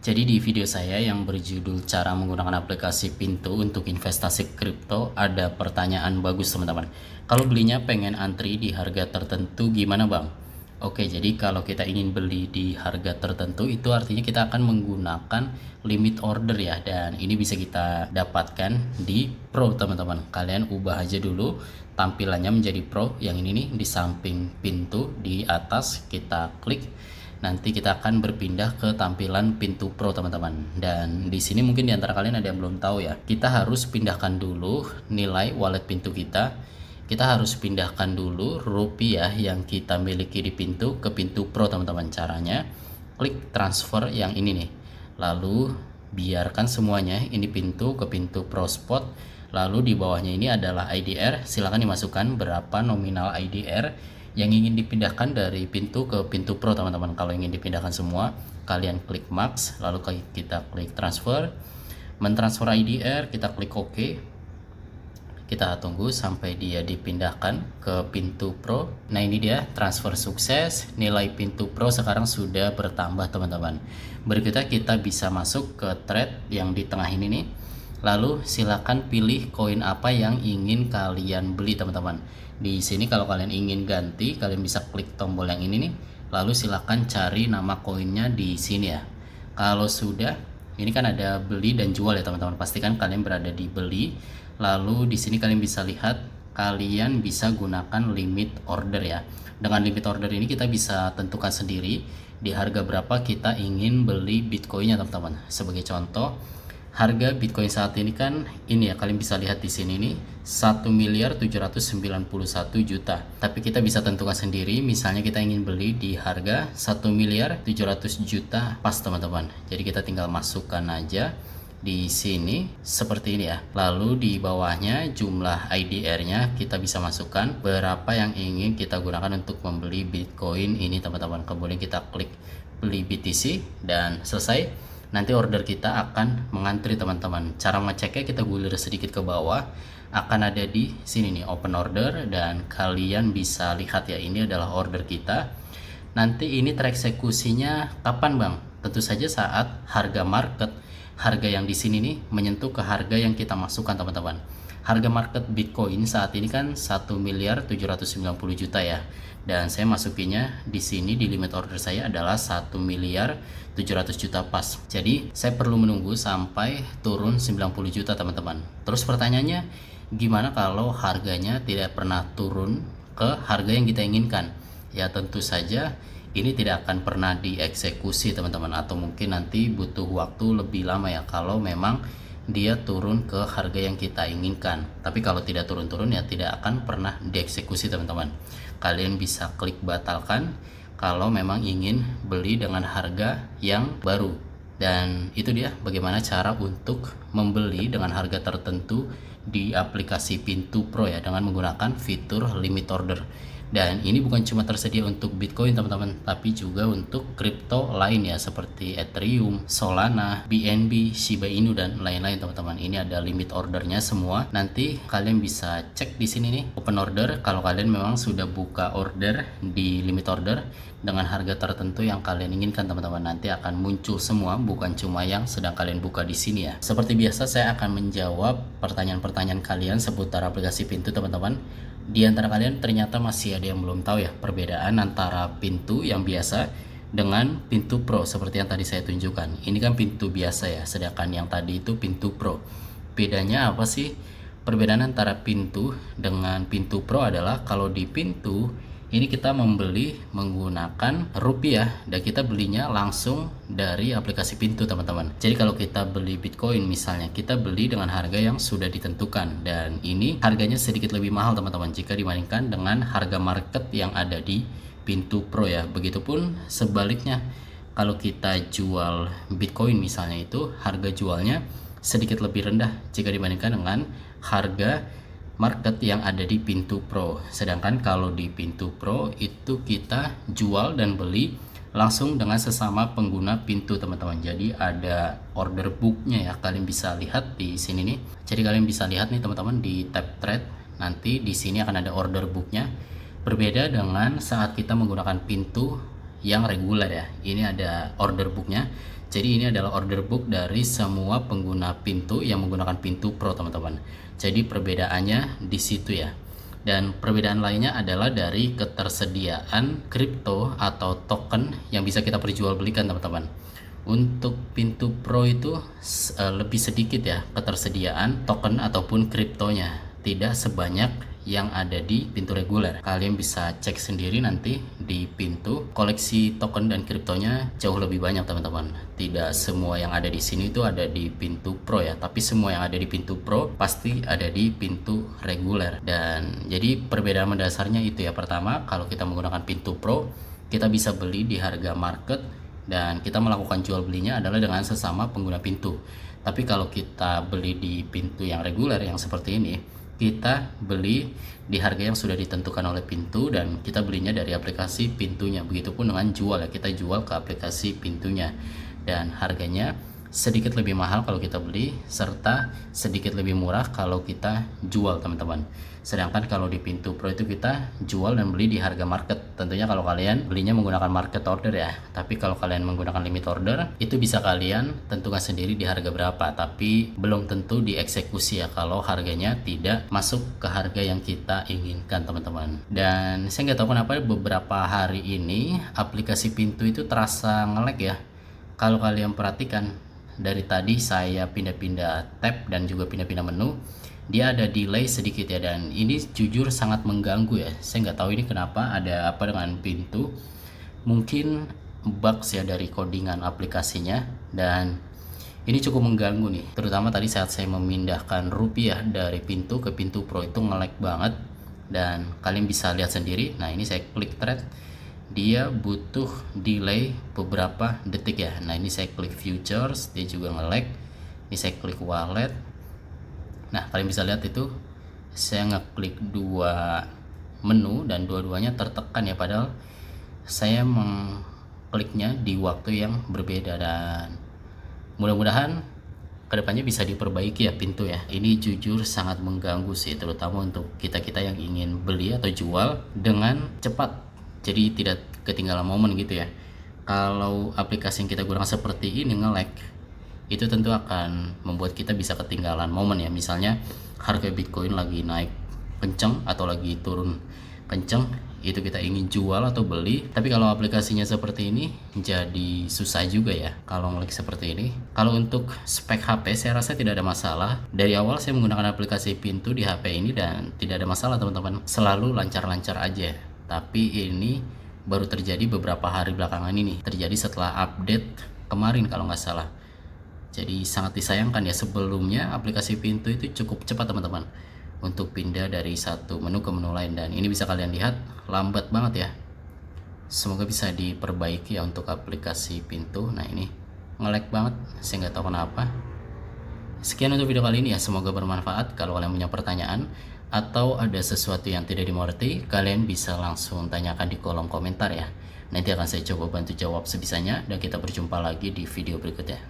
Jadi di video saya yang berjudul cara menggunakan aplikasi Pintu untuk investasi kripto ada pertanyaan bagus teman-teman. Kalau belinya pengen antri di harga tertentu gimana bang? Oke, jadi kalau kita ingin beli di harga tertentu itu artinya kita akan menggunakan limit order ya. Dan ini bisa kita dapatkan di Pro teman-teman. Kalian ubah aja dulu tampilannya menjadi Pro. Yang ini nih di samping pintu di atas kita klik. Nanti kita akan berpindah ke tampilan pintu Pro teman-teman. Dan di sini mungkin di antara kalian ada yang belum tahu ya. Kita harus pindahkan dulu nilai wallet pintu kita. Kita harus pindahkan dulu rupiah yang kita miliki di pintu ke pintu Pro teman-teman. Caranya klik transfer yang ini nih. Lalu biarkan semuanya ini pintu ke pintu Pro Spot. Lalu di bawahnya ini adalah IDR. Silahkan dimasukkan berapa nominal IDR yang ingin dipindahkan dari pintu ke pintu Pro teman-teman. Kalau ingin dipindahkan semua, kalian klik max, lalu kita klik transfer, mentransfer IDR, kita klik OK. Kita tunggu sampai dia dipindahkan ke pintu Pro. Nah ini dia transfer sukses. Nilai pintu Pro sekarang sudah bertambah teman-teman. Berikutnya kita bisa masuk ke trade yang di tengah ini nih. Lalu silakan pilih koin apa yang ingin kalian beli teman-teman. Di sini kalau kalian ingin ganti, kalian bisa klik tombol yang ini nih. Lalu silakan cari nama koinnya di sini ya. Kalau sudah, ini kan ada beli dan jual ya teman-teman. Pastikan kalian berada di beli. Lalu di sini kalian bisa lihat, kalian bisa gunakan limit order ya. Dengan limit order ini kita bisa tentukan sendiri di harga berapa kita ingin beli Bitcoinnya teman-teman. Sebagai contoh, harga Bitcoin saat ini kan ini ya, kalian bisa lihat di sini nih 1.791.000.000. Tapi kita bisa tentukan sendiri, misalnya kita ingin beli di harga 1.700.000.000 pas teman-teman. Jadi kita tinggal masukkan aja di sini seperti ini ya. Lalu di bawahnya jumlah IDR-nya kita bisa masukkan berapa yang ingin kita gunakan untuk membeli Bitcoin ini teman-teman. Kemudian kita klik beli BTC dan selesai. Nanti order kita akan mengantri teman-teman. Cara mengeceknya kita gulir sedikit ke bawah, akan ada di sini nih open order, dan kalian bisa lihat ya, ini adalah order kita. Nanti ini tereksekusinya kapan bang? Tentu saja saat harga market, harga yang di sini nih menyentuh ke harga yang kita masukkan teman-teman. Harga market Bitcoin saat ini kan 1.790.000.000 ya. Dan saya masukinya di sini di limit order saya adalah 1.700.000.000 pas. Jadi saya perlu menunggu sampai turun 90 juta teman-teman. Terus pertanyaannya, gimana kalau harganya tidak pernah turun ke harga yang kita inginkan? Ya tentu saja ini tidak akan pernah dieksekusi teman-teman, atau mungkin nanti butuh waktu lebih lama ya kalau memang dia turun ke harga yang kita inginkan. Tapi kalau tidak turun-turun ya tidak akan pernah dieksekusi teman-teman. Kalian bisa klik batalkan kalau memang ingin beli dengan harga yang baru. Dan itu dia bagaimana cara untuk membeli dengan harga tertentu di aplikasi Pintu Pro ya, dengan menggunakan fitur limit order. Dan ini bukan cuma tersedia untuk Bitcoin teman-teman, tapi juga untuk kripto lain ya, seperti Ethereum, Solana, BNB, Shiba Inu dan lain-lain teman-teman. Ini ada limit ordernya semua. Nanti kalian bisa cek di sini nih open order kalau kalian memang sudah buka order di limit order dengan harga tertentu yang kalian inginkan teman-teman. Nanti akan muncul semua, bukan cuma yang sedang kalian buka di sini ya. Seperti biasa saya akan menjawab pertanyaan-pertanyaan kalian seputar aplikasi Pintu teman-teman. Di antara kalian ternyata masih ada yang belum tahu ya perbedaan antara pintu yang biasa dengan pintu Pro seperti yang tadi saya tunjukkan. Ini kan pintu biasa ya, sedangkan yang tadi itu pintu Pro. Bedanya apa sih? Perbedaan antara pintu dengan pintu Pro adalah kalau di pintu ini kita membeli menggunakan rupiah dan kita belinya langsung dari aplikasi Pintu teman-teman. Jadi kalau kita beli Bitcoin misalnya, kita beli dengan harga yang sudah ditentukan, dan ini harganya sedikit lebih mahal teman-teman jika dibandingkan dengan harga market yang ada di Pintu Pro ya. Begitupun sebaliknya, kalau kita jual Bitcoin misalnya, itu harga jualnya sedikit lebih rendah jika dibandingkan dengan harga market yang ada di Pintu Pro. Sedangkan kalau di Pintu Pro itu kita jual dan beli langsung dengan sesama pengguna Pintu teman-teman. Jadi ada order booknya ya, kalian bisa lihat di sini nih. Jadi kalian bisa lihat nih teman-teman di tab trade, nanti di sini akan ada order booknya. Berbeda dengan saat kita menggunakan Pintu yang reguler ya, ini ada order booknya. Jadi ini adalah order book dari semua pengguna pintu yang menggunakan pintu Pro teman-teman. Jadi perbedaannya di situ ya. Dan perbedaan lainnya adalah dari ketersediaan kripto atau token yang bisa kita perjualbelikan teman-teman. Untuk pintu Pro itu lebih sedikit ya ketersediaan token ataupun kriptonya, tidak sebanyak yang ada di pintu reguler. Kalian bisa cek sendiri nanti di pintu, koleksi token dan kriptonya jauh lebih banyak teman-teman. Tidak semua yang ada di sini itu ada di pintu Pro ya, tapi semua yang ada di pintu Pro pasti ada di pintu reguler. Dan jadi perbedaan mendasarnya itu ya. Pertama, kalau kita menggunakan pintu Pro, kita bisa beli di harga market dan kita melakukan jual belinya adalah dengan sesama pengguna pintu. Tapi kalau kita beli di pintu yang reguler yang seperti ini, kita beli di harga yang sudah ditentukan oleh pintu dan kita belinya dari aplikasi pintunya. Begitupun dengan jual ya, kita jual ke aplikasi pintunya dan harganya sedikit lebih mahal kalau kita beli serta sedikit lebih murah kalau kita jual teman-teman. Sedangkan kalau di pintu Pro itu kita jual dan beli di harga market. Tentunya kalau kalian belinya menggunakan market order ya. Tapi kalau kalian menggunakan limit order, itu bisa kalian tentukan sendiri di harga berapa. Tapi belum tentu dieksekusi ya kalau harganya tidak masuk ke harga yang kita inginkan teman-teman. Dan saya nggak tahu kenapa beberapa hari ini aplikasi pintu itu terasa nge-lag ya. Kalau kalian perhatikan, dari tadi saya pindah-pindah tab dan juga pindah-pindah menu, dia ada delay sedikit ya, dan ini jujur sangat mengganggu ya. Saya nggak tahu ini kenapa, ada apa dengan pintu, mungkin bugs ya dari codingan aplikasinya, dan ini cukup mengganggu nih, terutama tadi saat saya memindahkan rupiah dari pintu ke pintu Pro itu nge-lag banget. Dan kalian bisa lihat sendiri. Nah ini saya klik trade, dia butuh delay beberapa detik ya. Nah ini saya klik futures, dia juga nge-lag. Ini saya klik wallet. Nah kalian bisa lihat itu saya ngeklik dua menu dan dua-duanya tertekan ya, padahal saya mengkliknya di waktu yang berbeda. Dan mudah-mudahan kedepannya bisa diperbaiki ya pintu ya. Ini jujur sangat mengganggu sih, terutama untuk kita-kita yang ingin beli atau jual dengan cepat, jadi tidak ketinggalan momen gitu ya. Kalau aplikasi yang kita gunakan seperti ini nge-lag, itu tentu akan membuat kita bisa ketinggalan momen ya. Misalnya harga Bitcoin lagi naik kenceng atau lagi turun kenceng, itu kita ingin jual atau beli, tapi kalau aplikasinya seperti ini jadi susah juga ya kalau nge-lag seperti ini. Kalau untuk spek HP saya rasa tidak ada masalah. Dari awal saya menggunakan aplikasi pintu di HP ini dan tidak ada masalah teman-teman, selalu lancar-lancar aja. Tapi ini baru terjadi beberapa hari belakangan ini, terjadi setelah update kemarin kalau nggak salah. Jadi sangat disayangkan ya, sebelumnya aplikasi pintu itu cukup cepat teman-teman untuk pindah dari satu menu ke menu lain, dan ini bisa kalian lihat lambat banget ya. Semoga bisa diperbaiki ya untuk aplikasi pintu. Nah ini nge-lag banget, saya nggak tahu kenapa. Sekian untuk video kali ini ya, semoga bermanfaat. Kalau kalian punya pertanyaan atau ada sesuatu yang tidak dimengerti, kalian bisa langsung tanyakan di kolom komentar ya. Nanti akan saya coba bantu jawab sebisanya, dan kita berjumpa lagi di video berikutnya.